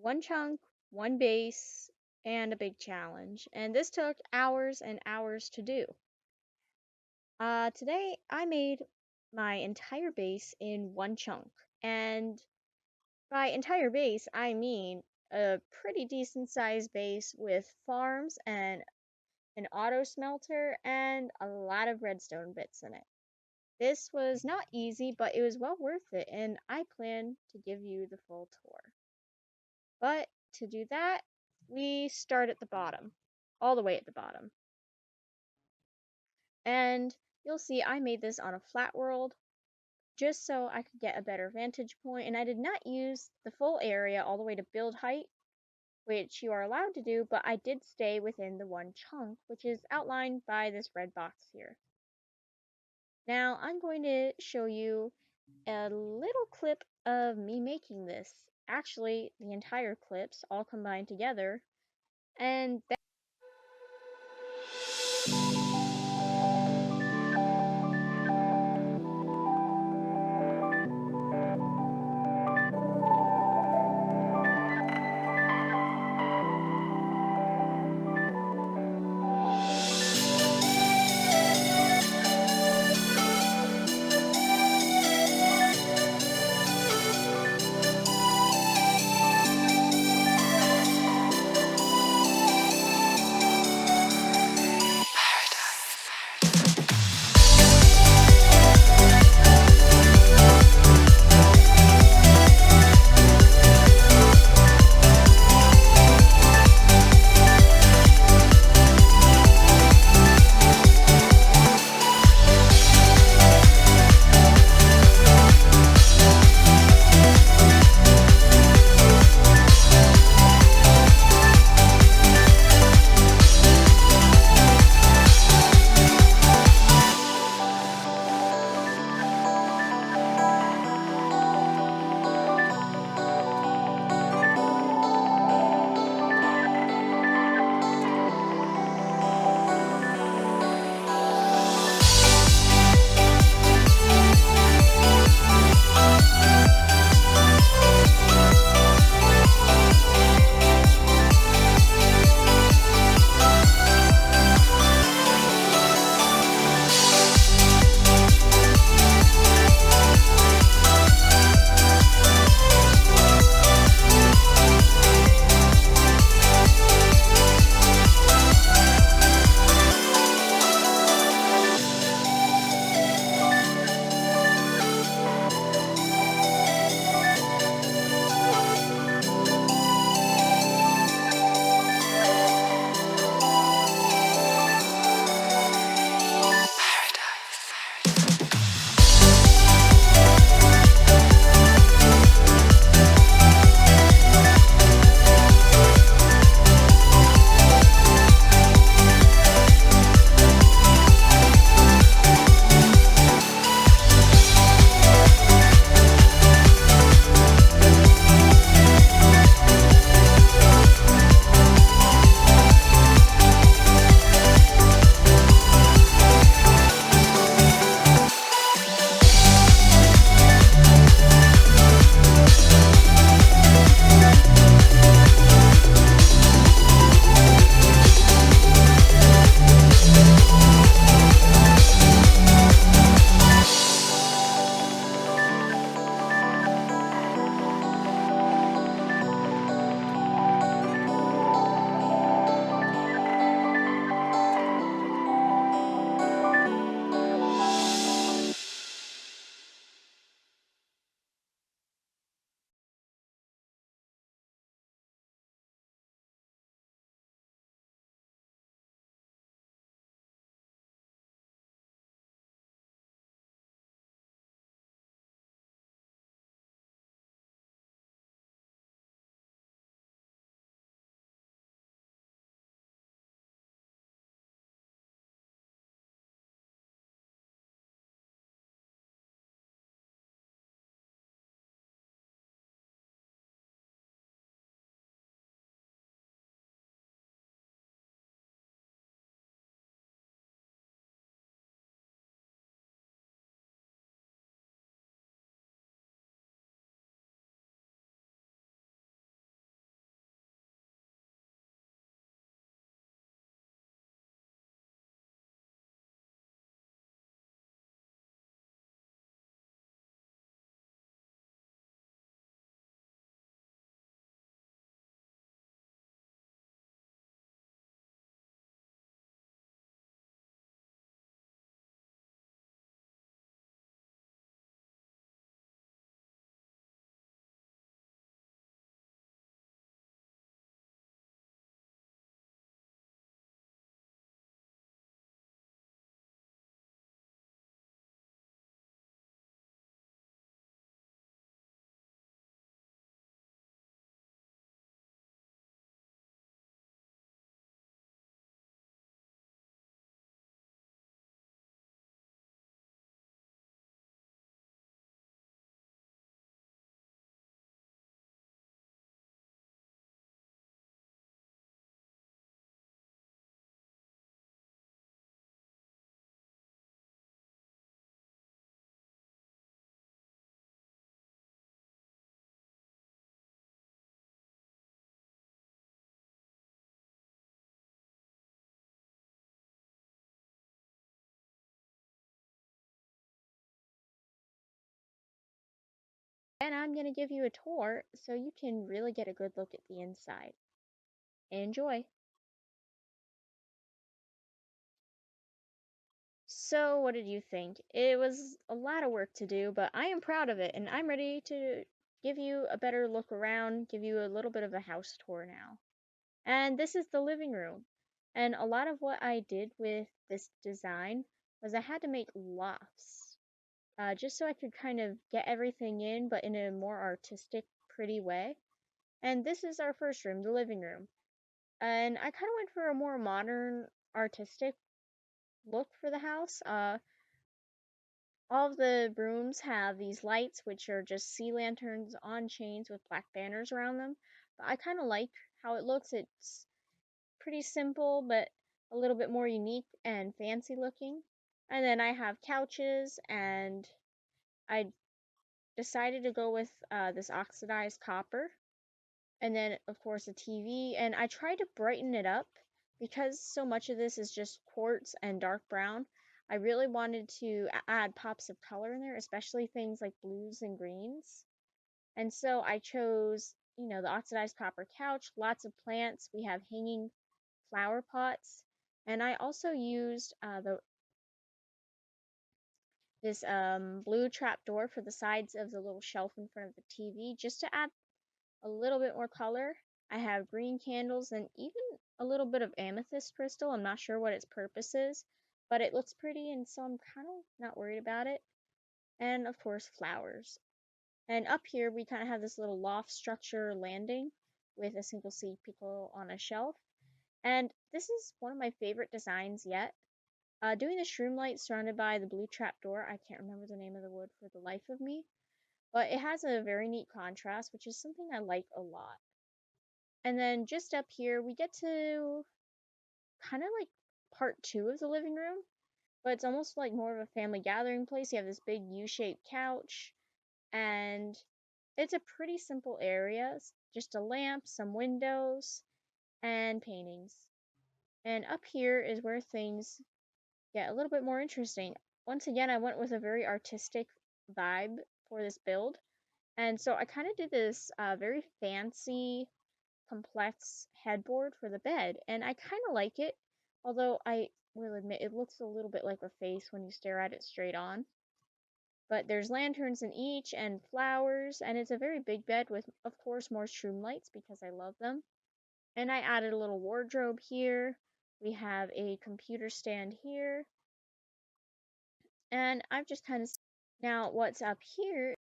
one chunk, one base, and a big challenge. And this took hours and hours to do. Today I made my entire base in one chunk. And by entire base, I mean a pretty decent sized base with farms and an auto smelter and a lot of redstone bits in it. This was not easy, but it was well worth it, and I plan to give you the full tour. But to do that, we start at the bottom, all the way at the bottom. And you'll see I made this on a flat world just so I could get a better vantage point, and I did not use the full area all the way to build height, which you are allowed to do, but I did stay within the one chunk, which is outlined by this red box here. Now I'm going to show you a little clip of me making this. Actually, the entire clips all combined together, and And I'm going to give you a tour so you can really get a good look at the inside. Enjoy! So, what did you think? It was a lot of work to do, but I am proud of it and I'm ready to give you a better look around, give you a little bit of a house tour now. And this is the living room. And a lot of what I did with this design was I had to make lofts, just so I could kind of get everything in, but in a more artistic, pretty way. And this is our first room, the living room. And I kind of went for a more modern, artistic look for the house. All of the rooms have these lights, which are just sea lanterns on chains with black banners around them. But I kind of like how it looks. It's pretty simple, but a little bit more unique and fancy looking. And then I have couches, and I decided to go with this oxidized copper. And then, of course, a TV. And I tried to brighten it up because so much of this is just quartz and dark brown. I really wanted to add pops of color in there, especially things like blues and greens. And so I chose, the oxidized copper couch, lots of plants. We have hanging flower pots. And I also used this blue trap door for the sides of the little shelf in front of the TV just to add a little bit more color. I have green candles and even a little bit of amethyst crystal. I'm not sure what its purpose is, but it looks pretty, and so I'm kind of not worried about it. And of course, flowers. And up here, we kind of have this little loft structure landing with a single seat pickle on a shelf. And this is one of my favorite designs yet. Doing the shroom light surrounded by the blue trap door. I can't remember the name of the wood for the life of me, but it has a very neat contrast, which is something I like a lot. And then just up here, we get to kind of like part two of the living room, but it's almost like more of a family gathering place. You have this big U-shaped couch, and it's a pretty simple area. It's just a lamp, some windows, and paintings. And up here is where things get a little bit more interesting. Once again, I went with a very artistic vibe for this build. And so I kind of did this very fancy, complex headboard for the bed. And I kind of like it, although I will admit it looks a little bit like a face when you stare at it straight on. But there's lanterns in each and flowers, and it's a very big bed with, of course, more shroom lights because I love them. And I added a little wardrobe here. We have a computer stand here. And I've just kind of. Now, what's up here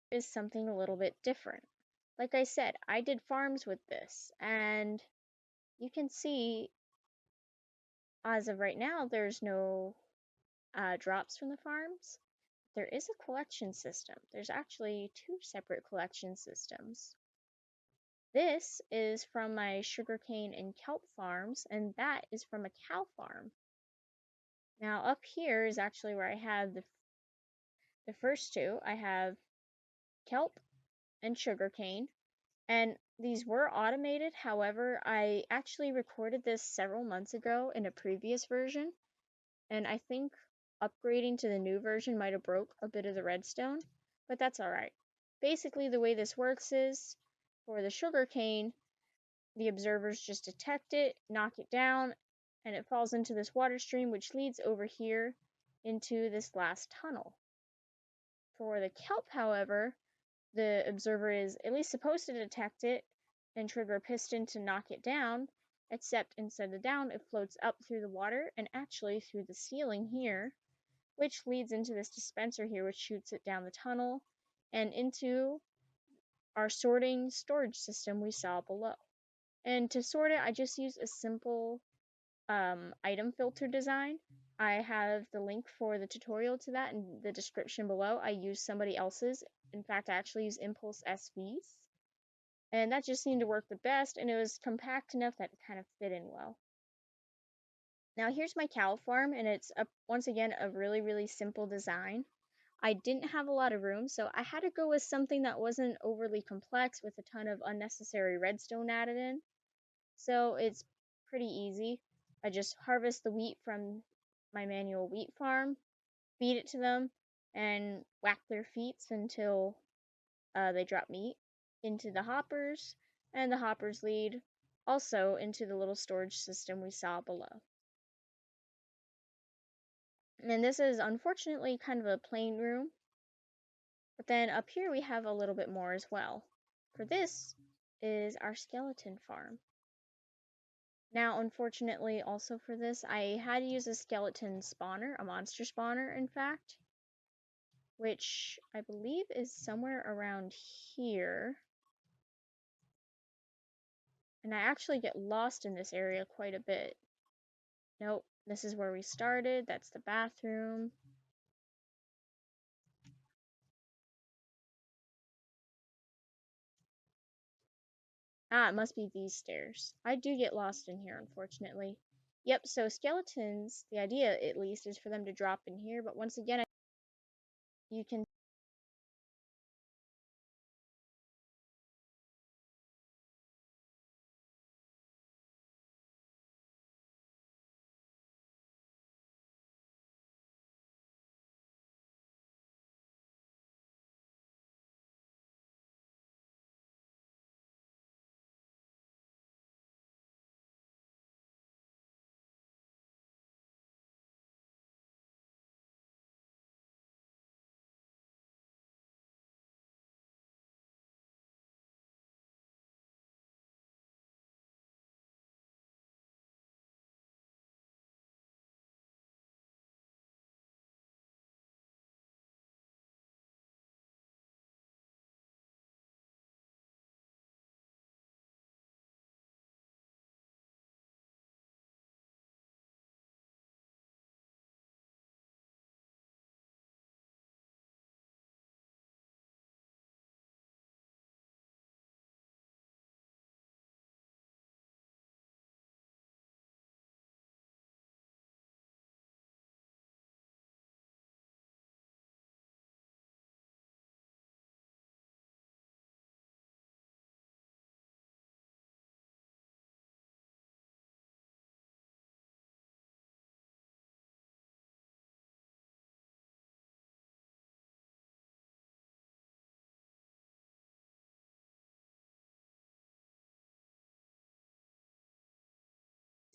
is something a little bit different. Like I said, I did farms with this, and you can see as of right now, there's no drops from the farms. There is a collection system. There's actually two separate collection systems. This is from my sugarcane and kelp farms, and that is from a cow farm. Now, up here is actually where I have the first two. I have kelp and sugarcane, and these were automated. However, I actually recorded this several months ago in a previous version, and I think upgrading to the new version might have broke a bit of the redstone, but that's alright. Basically, the way this works is, for the sugarcane, the observers just detect it, knock it down, and it falls into this water stream, which leads over here into this last tunnel. For the kelp, however, the observer is at least supposed to detect it and trigger a piston to knock it down, except instead of down, it floats up through the water and actually through the ceiling here, which leads into this dispenser here, which shoots it down the tunnel and into our sorting storage system we saw below. And to sort it, I just use a simple item filter design. I have the link for the tutorial to that in the description below. I use somebody else's. In fact, I actually use Impulse SVs. And that just seemed to work the best, and it was compact enough that it kind of fit in well. Now here's my cow farm, and it's once again a really, really simple design. I didn't have a lot of room, so I had to go with something that wasn't overly complex with a ton of unnecessary redstone added in. So it's pretty easy. I just harvest the wheat from my manual wheat farm, feed it to them, and whack their feet until they drop meat into the hoppers, and the hoppers lead also into the little storage system we saw below. And this is unfortunately kind of a plain room, but then up here we have a little bit more as well. For this is our skeleton farm. Now, unfortunately, also for this, I had to use a skeleton spawner, a monster spawner, in fact, which I believe is somewhere around here. And I actually get lost in this area quite a bit. Nope, this is where we started. That's the bathroom. Ah, it must be these stairs. I do get lost in here, unfortunately. Yep, so skeletons, the idea at least, is for them to drop in here, but once again, you can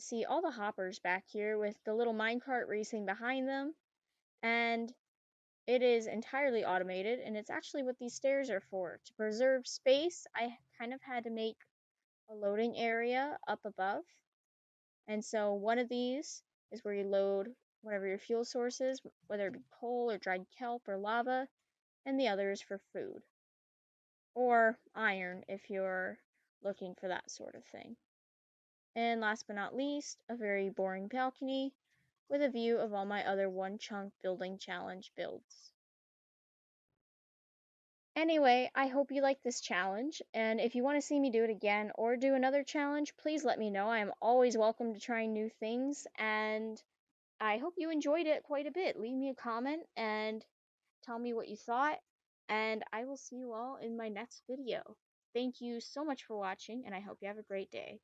see all the hoppers back here with the little minecart racing behind them, and it is entirely automated, and it's actually what these stairs are for. To preserve space, I kind of had to make a loading area up above, and so one of these is where you load whatever your fuel source is, whether it be coal or dried kelp or lava, and the other is for food. Or iron if you're looking for that sort of thing. And last but not least, a very boring balcony with a view of all my other one chunk building challenge builds. Anyway, I hope you like this challenge, and if you want to see me do it again or do another challenge, please let me know. I am always welcome to trying new things, and I hope you enjoyed it quite a bit. Leave me a comment and tell me what you thought, and I will see you all in my next video. Thank you so much for watching, and I hope you have a great day.